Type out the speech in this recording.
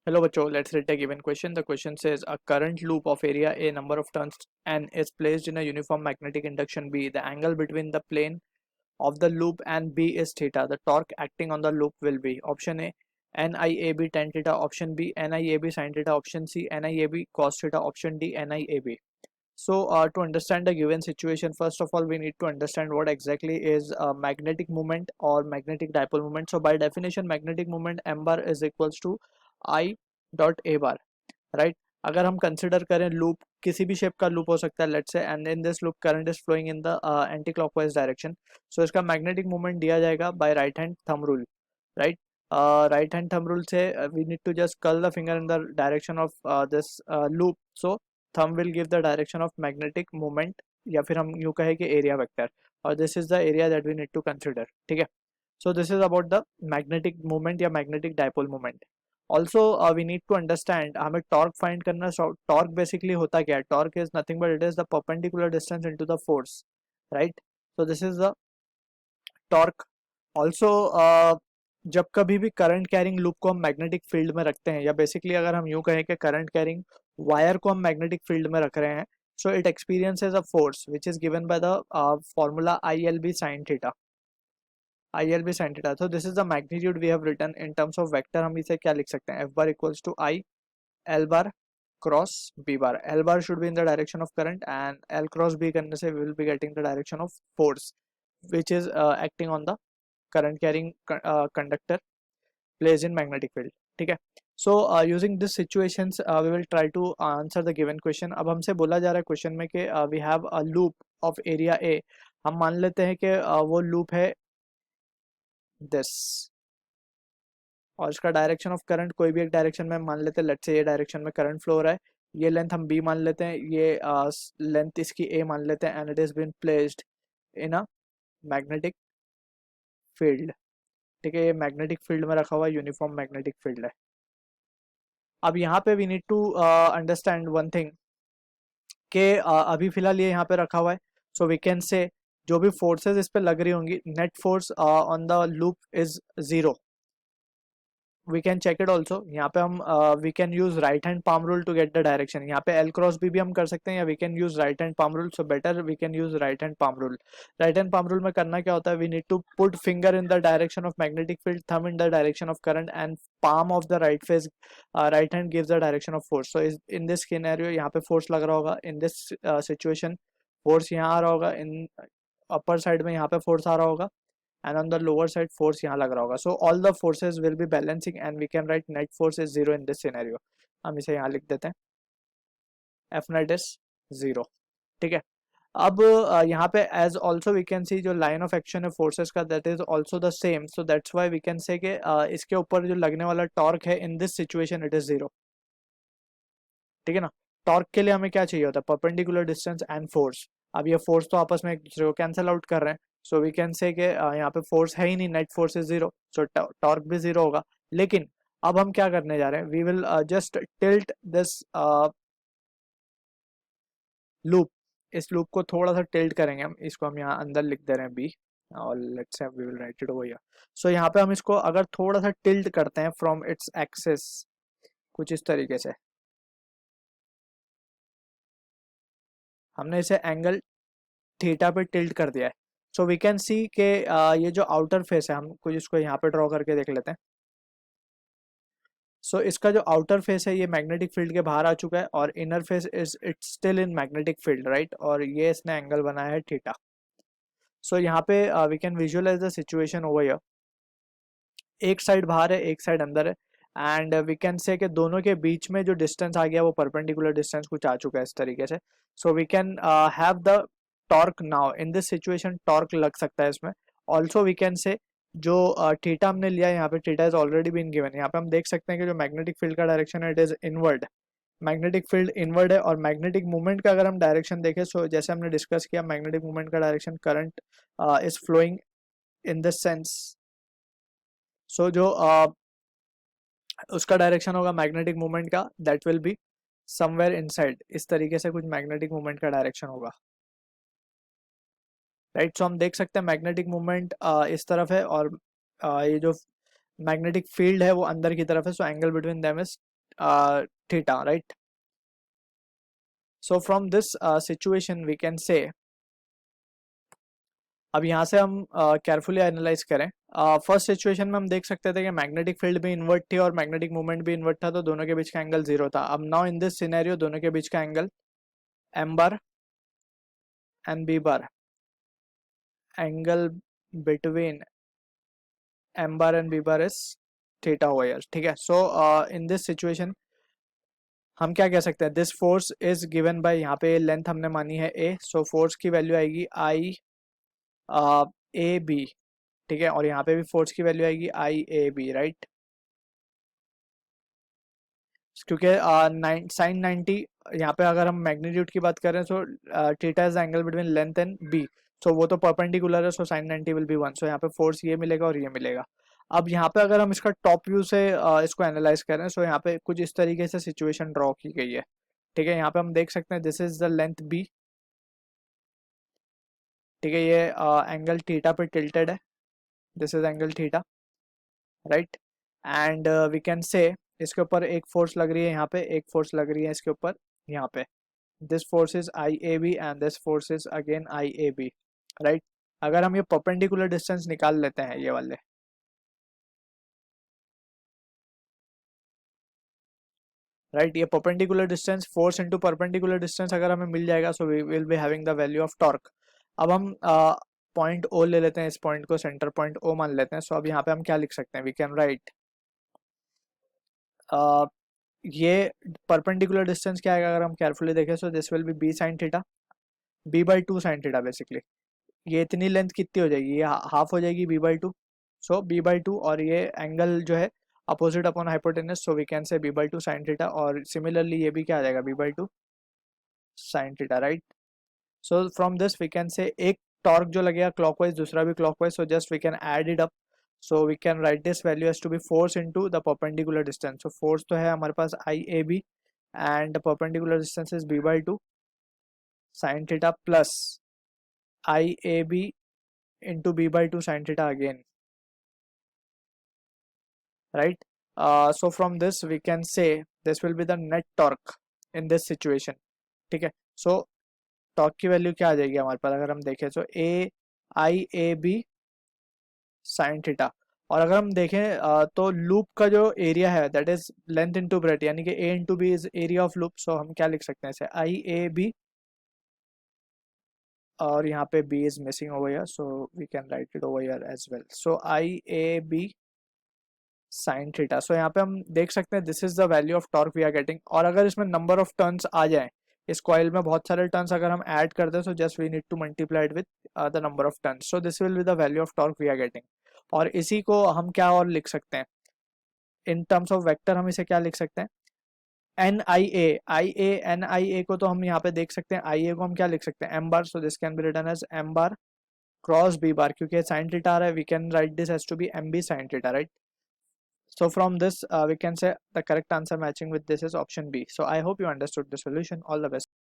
Hello बच्चों, let's read the given question. The question says a current loop of area A number of turns n is placed in a uniform magnetic induction B. The angle between the plane of the loop and B is theta. The torque acting on the loop will be option A NIAB tan theta, option B NIAB sin theta, option C NIAB cos theta, option D NIAB. So to understand the given situation, first of all we need to understand what exactly is magnetic moment or magnetic dipole moment. So by definition magnetic moment m bar is equals to I dot A bar, right. अगर हम consider करें loop, किसी भी shape का loop हो सकता है let's say, and in this loop current is flowing in the anti clockwise direction. So इसका मैग्नेटिक मोमेंट दिया जाएगा by right hand thumb rule, right. Right hand thumb rule से we need to just curl the finger in the direction of this loop. So thumb will give the direction of magnetic moment, या फिर हम यूँ कहें कि area vector, और this is the area that we need to consider. ठीक है. So this is about the magnetic moment या magnetic dipole moment. Also we need to understand, हमें टॉर्क फाइंड करना. टॉर्क बेसिकली होता क्या है? Torque is nothing but it is the perpendicular distance into the force, right. So this is the torque. Also जब कभी भी current carrying loop को हम मैग्नेटिक फील्ड में रखते हैं, या बेसिकली अगर हम यूं कहें कि करंट कैरिंग वायर को हम मैग्नेटिक फील्ड में रख रहे हैं, so it experiences a force which is given by the formula I L B sine theta. IL भी sin theta. So this is the magnitude we have written in terms of vector. हम इसे क्या लिख सकते हैं? F bar equals to I L bar cross B bar. L bar should be in the direction of current and L cross B करने से we will be getting the direction of force which is acting on the current carrying conductor placed in magnetic field. ठीक है. So using this situations we will try to answer the given question. अब हमसे बोला जा रहा है question में कि we have a loop of area A. हम मान लेते हैं कि वो लूप है दिस, और इसका डायरेक्शन ऑफ करंट कोई भी एक डायरेक्शन में मान लेते हैं. लेट्स से ये डायरेक्शन में करंट फ्लो हो रहा है, ये लेंथ हम बी मान लेते हैं, ये लेंथ इसकी ए मान लेते हैं, and it is been placed in a magnetic field. ठीक है, ये मैग्नेटिक फील्ड में रखा हुआ यूनिफॉर्म मैग्नेटिक फील्ड है. अब यहाँ पे we need to understand one thing कि अभी फिलहाल ये यहाँ पे रखा हुआ है. सो वी कैन से जो भी फोर्सेस इस पे लग रही होंगी, net force on the loop is zero. We can check it also. यहाँ पे हम we can use right hand palm rule to get the direction. यहाँ पे एल क्रॉस बी भी हम कर सकते हैं, या we can use right hand palm rule. So better we can use right hand palm rule. Right hand palm rule में करना क्या होता है? We need to put finger in the direction of magnetic field, thumb in the direction of current, and palm of the right face right hand gives the direction of force. So in this scenario यहाँ पे force लग रहा होगा. इन this situation force यहाँ आ रहा होगा, इन upper side में यहाँ पे फोर्स आ रहा होगा, and on the lower side force यहाँ लग रहा होगा. So all the forces will be balancing and we can write net force is zero in this scenario. हम इसे यहाँ लिख देते हैं, F net is zero. ठीक है. अब यहाँ पे as also we can see जो line of action है forces का, that is also the same. So that's why we can say कि इसके ऊपर जो लगने वाला torque है in this situation it is zero. ठीक है ना. टॉर्क के लिए हमें क्या चाहिए होता है? Perpendicular distance and force. अब ये फोर्स तो आपस में एक दूसरे को कैंसिल आउट कर रहे हैं. सो वी कैन से कि यहाँ पे फोर्स है ही नहीं, net force is zero, so torque भी जीरो होगा. लेकिन अब हम क्या करने जा रहे हैं? We will just tilt this loop. इस लूप को थोड़ा सा टिल्ट करेंगे हम. इसको हम यहाँ अंदर लिख दे रहे हैं बी, और let's say we will write it over here. So यहाँ पे हम इसको अगर थोड़ा सा टिल्ट करते हैं फ्रॉम इट्स एक्सिस, कुछ इस तरीके से, हमने इसे एंगल थीटा पे टिल्ट कर दिया है. सो वी कैन सी के ये जो आउटर फेस है, हम कुछ इसको यहाँ पे ड्रॉ करके देख लेते हैं. सो इसका जो आउटर फेस है ये मैग्नेटिक फील्ड के बाहर आ चुका है, और inner face is it's still in magnetic field, right. और ये इसने एंगल बनाया है थीटा. सो यहाँ पे we can visualize the situation over here. एक साइड बाहर है, एक साइड अंदर है, एंड वी कैन से कि दोनों के बीच में जो डिस्टेंस आ गया वो परपेंडिकुलर डिस्टेंस कुछ आ चुका है इस तरीके से. So we can have the torque now in this situation. Torque लग सकता है इसमें. ऑल्सो वी कैन से जो थीटा हमने लिया है यहाँ पे, theta is already been given. यहाँ पे हम देख सकते हैं कि जो मैग्नेटिक फील्ड का डायरेक्शन है it is inward. Magnetic field inward है, और मैग्नेटिक मूवमेंट का अगर हम डायरेक्शन देखें, सो जैसे हमने डिस्कस किया, मैग्नेटिक मूवमेंट का direction current is flowing in this sense. So जो उसका डायरेक्शन होगा मैग्नेटिक मूवमेंट का, that will be somewhere inside. इस तरीके से कुछ मैग्नेटिक मूवमेंट का डायरेक्शन होगा, राइट. सो हम देख सकते हैं मैग्नेटिक मूवमेंट इस तरफ है, और ये जो मैग्नेटिक फील्ड है वो अंदर की तरफ है. So angle between them is theta, right? So from this situation we can say, अब यहाँ से हम केयरफुली एनालाइज करें, फर्स्ट सिचुएशन में हम देख सकते थे कि मैग्नेटिक फील्ड भी इन्वर्ट थी और मैग्नेटिक मूवमेंट भी इन्वर्ट था, तो दोनों के बीच का एंगल जीरो था. अब नाउ इन दिस सिनेरियो दोनों के बीच का angle m bar and b bar, angle between m bar and b bar is theta over here. ठीक है. सो इन दिस सिचुएशन हम क्या कह सकते हैं, this force is given bye, यहाँ पे लेंथ हमने मानी है a, सो फोर्स की वैल्यू आएगी आई ए बी. ठीक है. और यहाँ पे भी फोर्स की वैल्यू आएगी आई ए बी, राइट? क्योंकि साइन 90, यहाँ पे अगर हम मैग्नीट्यूड की बात करें तो theta is angle between length and B, so वो तो परपेंडिकुलर है, so sine 90 will be 1. So यहाँ पे फोर्स ये मिलेगा और ये मिलेगा. अब यहाँ पे अगर हम इसका टॉप व्यू से इसको एनालाइज करें, सो यहाँ पे कुछ इस तरीके से सिचुएशन ड्रॉ की गई है. ठीक है. यहाँ पे हम देख सकते हैं this is the length b. ठीक है. ये एंगल थीटा पे टिल्टेड है, this is angle theta, right? And we can say इसके ऊपर एक फोर्स लग रही है, यहाँ पे एक फोर्स लग रही है इसके ऊपर, यहाँ पे this force is I A B and this force is again I A B, right? अगर हम ये परपेंडिकुलर डिस्टेंस निकाल लेते हैं ये वाले, राइट? ये perpendicular distance, force into perpendicular distance अगर हमें मिल जाएगा, so we will be having the value of torque. अब हम पॉइंट ओ ले लेते हैं, इस पॉइंट को सेंटर पॉइंट ओ मान लेते हैं. सो अब यहाँ पे हम क्या लिख सकते हैं, वी कैन राइट ये परपेंडिकुलर डिस्टेंस क्या है अगर हम केयरफुली देखें, so this will be b sine theta, b by two sine theta basically. ये इतनी लेंथ कितनी हो जाएगी, ये हाफ हो जाएगी b by two. So b by two, और ये एंगल जो है opposite upon hypotenuse, so we can say b by two sine theta. और सिमिलरली ये भी क्या आ जाएगा, b by two sine theta, right? So from this we can say एक टॉर्क जो लगेगा क्लॉकवाइज, दूसरा भी clockwise, so just we can add it up. So we can write this value as to be force into the perpendicular distance. So force तो है हमारे पास I A B and the perpendicular distance is b by 2 sin theta plus I a b into b by 2 sin theta again, right? So from this we can say this will be the net torque in this situation. ठीक है. So torque की value क्या आ जाएगी हमारे पास अगर हम देखें, so a I A B sine theta. और अगर हम देखें तो लूप का जो एरिया है that is length into breadth, यानी कि A into B is area of loop. So हम क्या लिख सकते हैं इसे, आई ए बी, और यहाँ पे B is missing over here, so we can write it over here as well. So I A B sine theta. So यहाँ पे हम देख सकते हैं this is the value of torque we are getting. और अगर इसमें नंबर ऑफ टर्न्स आ जाए, इस कॉइल में बहुत सारे टर्न्स अगर हम ऐड करते हैं, so just we need to multiply it with the number of turns. So this will be the value of torque we are getting. और इसी को हम क्या और लिख सकते हैं इन टर्म्स ऑफ वेक्टर, हम इसे क्या लिख सकते हैं, N I A. I A N आई ए को तो हम यहाँ पे देख सकते हैं, आई ए को हम क्या लिख सकते हैं, M bar. So this can be written as M bar cross B bar, क्योंकि साइन थीटा आ रहा है, we can write this as to be M B sine theta, right? So from this we can say the correct answer matching with this is option B. So I hope you understood the solution. All the best.